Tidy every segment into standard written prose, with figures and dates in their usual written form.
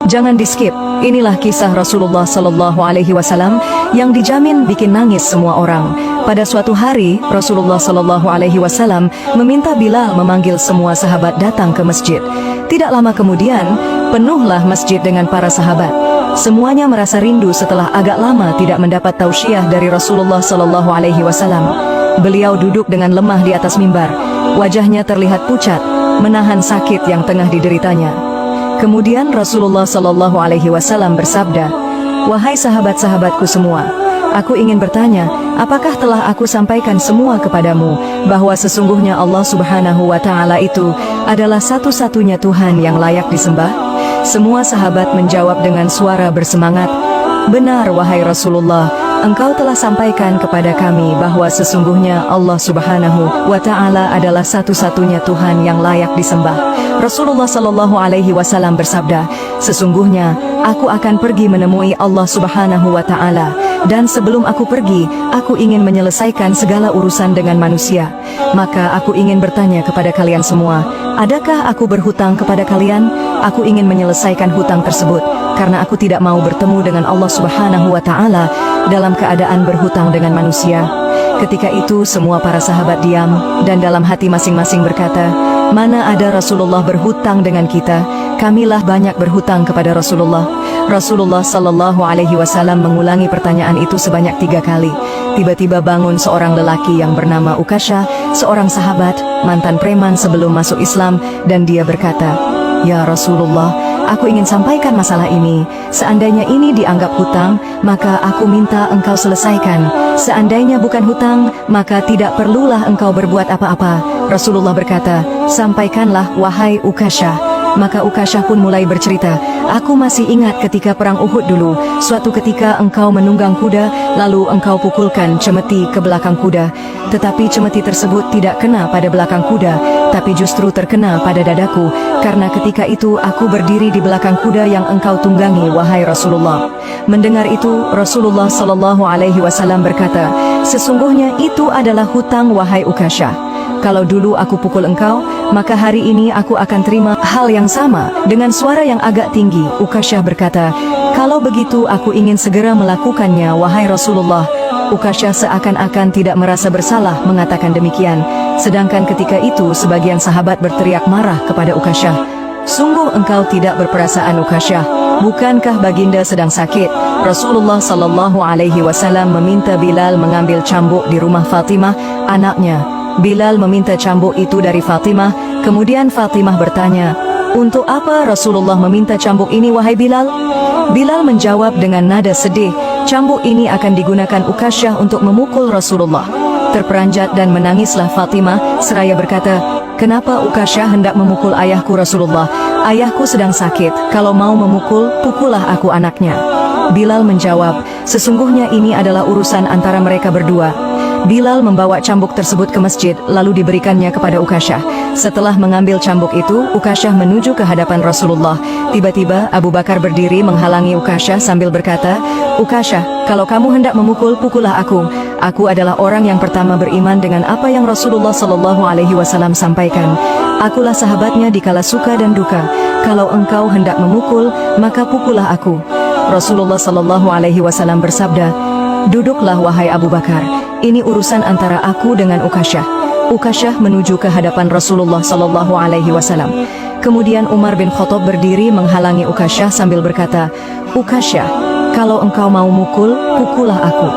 Jangan di-skip. Inilah kisah Rasulullah Sallallahu Alaihi Wasallam yang dijamin bikin nangis semua orang. Pada suatu hari, Rasulullah Sallallahu Alaihi Wasallam meminta Bilal memanggil semua sahabat datang ke masjid. Tidak lama kemudian, penuhlah masjid dengan para sahabat. Semuanya merasa rindu setelah agak lama tidak mendapat tausiah dari Rasulullah Sallallahu Alaihi Wasallam. Beliau duduk dengan lemah di atas mimbar. Wajahnya terlihat pucat, menahan sakit yang tengah dideritanya. Kemudian Rasulullah Sallallahu Alaihi Wasallam bersabda, "Wahai sahabat-sahabatku semua, aku ingin bertanya, apakah telah aku sampaikan semua kepadamu bahwa sesungguhnya Allah Subhanahu wa Ta'ala itu adalah satu-satunya Tuhan yang layak disembah?" Semua sahabat menjawab dengan suara bersemangat, "Benar wahai Rasulullah, engkau telah sampaikan kepada kami bahwa sesungguhnya Allah Subhanahu wa Ta'ala adalah satu-satunya Tuhan yang layak disembah." Rasulullah Sallallahu Alaihi Wasallam bersabda, "Sesungguhnya aku akan pergi menemui Allah Subhanahu wa Ta'ala, dan sebelum aku pergi, aku ingin menyelesaikan segala urusan dengan manusia. Maka aku ingin bertanya kepada kalian semua, adakah aku berhutang kepada kalian? Aku ingin menyelesaikan hutang tersebut, karena aku tidak mau bertemu dengan Allah Subhanahu wa Ta'ala dalam keadaan berhutang dengan manusia." Ketika itu semua para sahabat diam, dan dalam hati masing-masing berkata, "Mana ada Rasulullah berhutang dengan kita? Kamilah banyak berhutang kepada Rasulullah." Rasulullah Sallallahu Alaihi Wasallam mengulangi pertanyaan itu sebanyak 3 kali. Tiba-tiba bangun seorang lelaki yang bernama Ukasyah, seorang sahabat, mantan preman sebelum masuk Islam, dan dia berkata, "Ya Rasulullah, aku ingin sampaikan masalah ini. Seandainya ini dianggap hutang, maka aku minta engkau selesaikan. Seandainya bukan hutang, maka tidak perlulah engkau berbuat apa-apa." Rasulullah berkata, "Sampaikanlah wahai Ukasyah." Maka Ukasyah pun mulai bercerita, "Aku masih ingat ketika perang Uhud dulu. Suatu ketika engkau menunggang kuda, lalu engkau pukulkan cemeti ke belakang kuda. Tetapi cemeti tersebut tidak kena pada belakang kuda, tapi justru terkena pada dadaku. Karena ketika itu aku berdiri di belakang kuda yang engkau tunggangi, wahai Rasulullah." Mendengar itu, Rasulullah Sallallahu Alaihi Wasallam berkata, "Sesungguhnya itu adalah hutang wahai Ukasyah. Kalau dulu aku pukul engkau, maka hari ini aku akan terima hal yang sama." Dengan suara yang agak tinggi, Ukasyah berkata, "Kalau begitu aku ingin segera melakukannya, wahai Rasulullah." Ukasyah seakan-akan tidak merasa bersalah mengatakan demikian. Sedangkan ketika itu sebagian sahabat berteriak marah kepada Ukasyah, "Sungguh engkau tidak berperasaan Ukasyah. Bukankah baginda sedang sakit?" Rasulullah Sallallahu Alaihi Wasallam meminta Bilal mengambil cambuk di rumah Fatimah, anaknya. Bilal meminta cambuk itu dari Fatimah. Kemudian Fatimah bertanya, "Untuk apa Rasulullah meminta cambuk ini wahai Bilal?" Bilal menjawab dengan nada sedih, "Cambuk ini akan digunakan Ukasyah untuk memukul Rasulullah." Terperanjat dan menangislah Fatimah seraya berkata, "Kenapa Ukasyah hendak memukul ayahku Rasulullah? Ayahku sedang sakit, kalau mau memukul, pukullah aku anaknya." Bilal menjawab, "Sesungguhnya ini adalah urusan antara mereka berdua." Bilal membawa cambuk tersebut ke masjid, lalu diberikannya kepada Ukasyah. Setelah mengambil cambuk itu, Ukasyah menuju ke hadapan Rasulullah. Tiba-tiba Abu Bakar berdiri menghalangi Ukasyah sambil berkata, "Ukasyah, kalau kamu hendak memukul, pukullah aku. Aku adalah orang yang pertama beriman dengan apa yang Rasulullah Sallallahu Alaihi Wasallam sampaikan. Akulah sahabatnya di kala suka dan duka. Kalau engkau hendak memukul, maka pukullah aku." Rasulullah Sallallahu Alaihi Wasallam bersabda, "Duduklah wahai Abu Bakar. Ini urusan antara aku dengan Ukasyah." Ukasyah menuju ke hadapan Rasulullah Sallallahu Alaihi Wasallam. Kemudian Umar bin Khattab berdiri menghalangi Ukasyah sambil berkata, "Ukasyah, kalau engkau mau mukul, pukullah aku.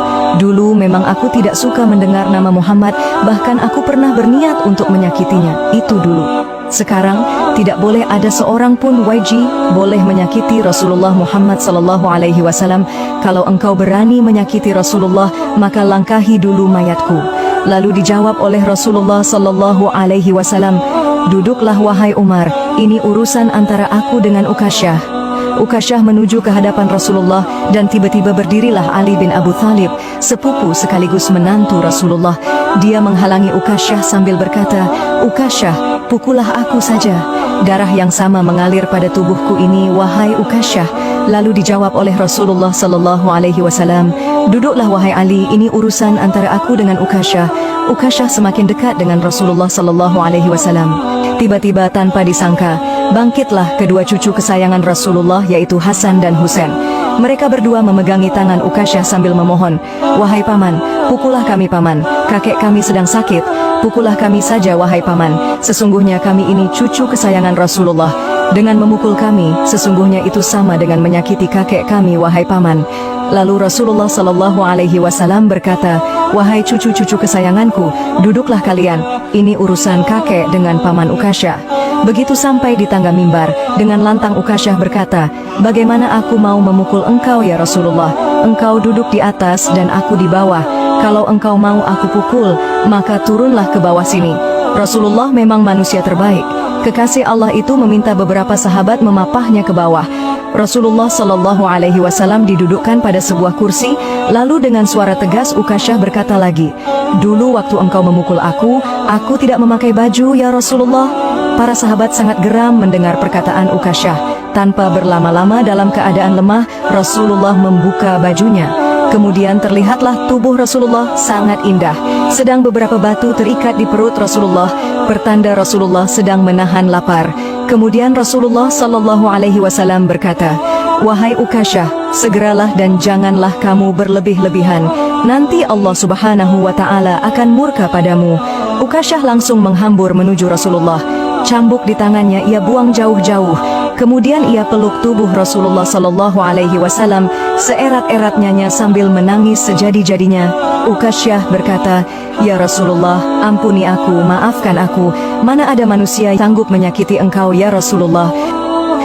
Dulu memang aku tidak suka mendengar nama Muhammad, bahkan aku pernah berniat untuk menyakitinya. Itu dulu. Sekarang tidak boleh ada seorang pun boleh menyakiti Rasulullah Muhammad Sallallahu Alaihi Wasallam. Kalau engkau berani menyakiti Rasulullah, maka langkahi dulu mayatku." Lalu dijawab oleh Rasulullah Sallallahu Alaihi Wasallam, "Duduklah wahai Umar, ini urusan antara aku dengan Ukasyah." Ukasyah menuju ke hadapan Rasulullah, dan tiba-tiba berdirilah Ali bin Abu Thalib, sepupu sekaligus menantu Rasulullah. Dia menghalangi Ukasyah sambil berkata, "Ukasyah, pukullah aku saja. Darah yang sama mengalir pada tubuhku ini, wahai Ukasyah." Lalu dijawab oleh Rasulullah Sallallahu Alaihi Wasallam, "Duduklah wahai Ali, ini urusan antara aku dengan Ukasyah." Ukasyah semakin dekat dengan Rasulullah Sallallahu Alaihi Wasallam. Tiba-tiba tanpa disangka, Bangkitlah kedua cucu kesayangan Rasulullah yaitu Hasan dan Husain. Mereka berdua memegangi tangan Ukasyah sambil memohon, "Wahai paman, pukullah kami paman, kakek kami sedang sakit, pukullah kami saja wahai paman, sesungguhnya kami ini cucu kesayangan Rasulullah. Dengan memukul kami, sesungguhnya itu sama dengan menyakiti kakek kami wahai paman." Lalu Rasulullah Shallallahu Alaihi Wasallam berkata, "Wahai cucu-cucu kesayanganku, duduklah kalian, ini urusan kakek dengan paman Ukasyah." Begitu sampai di tangga mimbar, dengan lantang Ukasyah berkata, "Bagaimana aku mau memukul engkau ya Rasulullah? Engkau duduk di atas dan aku di bawah. Kalau engkau mau aku pukul, maka turunlah ke bawah sini." Rasulullah memang manusia terbaik. Kekasih Allah itu meminta beberapa sahabat memapahnya ke bawah. Rasulullah Shallallahu Alaihi Wasallam didudukkan pada sebuah kursi, lalu dengan suara tegas Ukasyah berkata lagi, "Dulu waktu engkau memukul aku tidak memakai baju ya Rasulullah." Para sahabat sangat geram mendengar perkataan Ukasyah. Tanpa berlama-lama dalam keadaan lemah, Rasulullah membuka bajunya. Kemudian terlihatlah tubuh Rasulullah sangat indah. Sedang beberapa batu terikat di perut Rasulullah, pertanda Rasulullah sedang menahan lapar. Kemudian Rasulullah Shallallahu Alaihi Wasallam berkata, "Wahai Ukasyah, segeralah dan janganlah kamu berlebih-lebihan. Nanti Allah Subhanahu wa Ta'ala akan murka padamu." Ukasyah langsung menghambur menuju Rasulullah. Cambuk di tangannya ia buang jauh-jauh. Kemudian ia peluk tubuh Rasulullah Shallallahu Alaihi Wasallam seerat-eratnya sambil menangis sejadi-jadinya. Ukasyah berkata, "Ya Rasulullah, ampuni aku, maafkan aku. Mana ada manusia yang sanggup menyakiti engkau ya Rasulullah.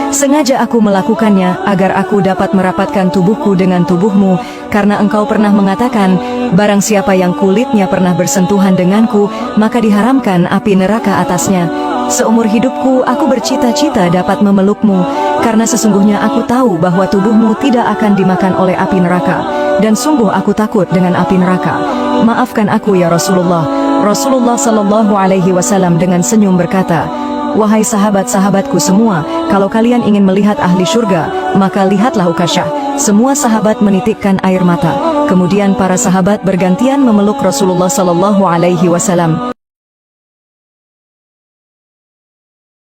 Sengaja aku melakukannya agar aku dapat merapatkan tubuhku dengan tubuhmu, karena engkau pernah mengatakan, barang siapa yang kulitnya pernah bersentuhan denganku, maka diharamkan api neraka atasnya. Seumur hidupku aku bercita-cita dapat memelukmu, karena sesungguhnya aku tahu bahwa tubuhmu tidak akan dimakan oleh api neraka, dan sungguh aku takut dengan api neraka. Maafkan aku ya Rasulullah." Rasulullah Shallallahu Alaihi Wasallam dengan senyum berkata, "Wahai sahabat-sahabatku semua, kalau kalian ingin melihat ahli surga, maka lihatlah Ukasyah." Semua sahabat menitikkan air mata. Kemudian para sahabat bergantian memeluk Rasulullah Shallallahu Alaihi Wasallam.